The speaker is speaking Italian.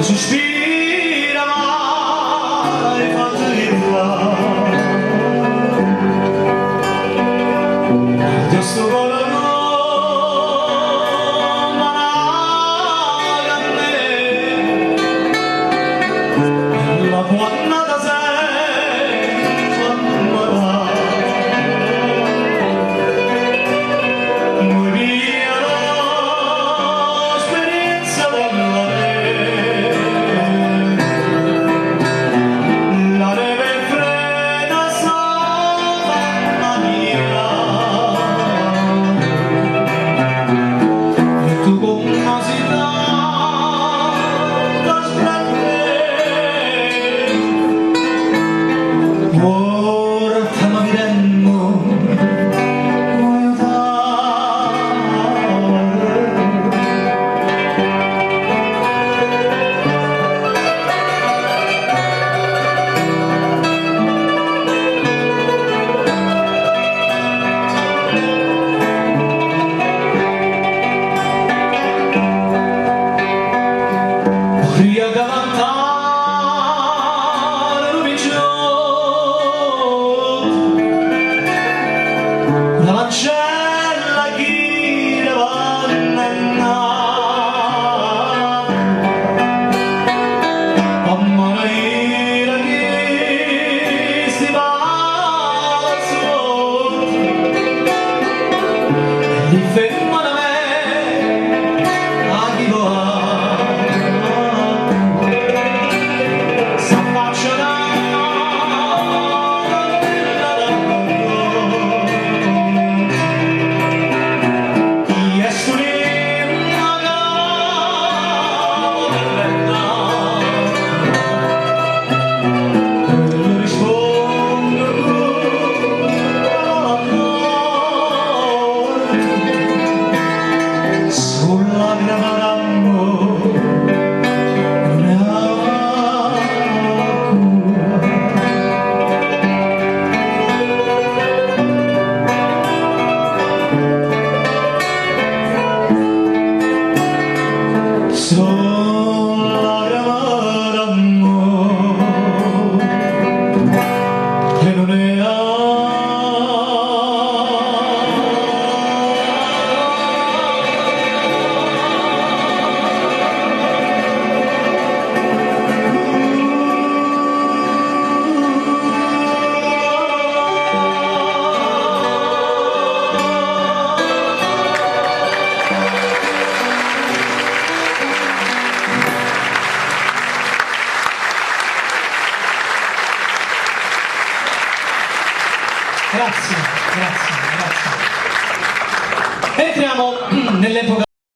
sospira mai fatica Dio sto cuore non manare a me la buonata sei mamma noi via l'esperienza della Ria cantare l'ubicio la lancella chi ne va a morire chi si va su li ferma da me a chi lo ha Grazie, grazie, grazie. Entriamo nell'epoca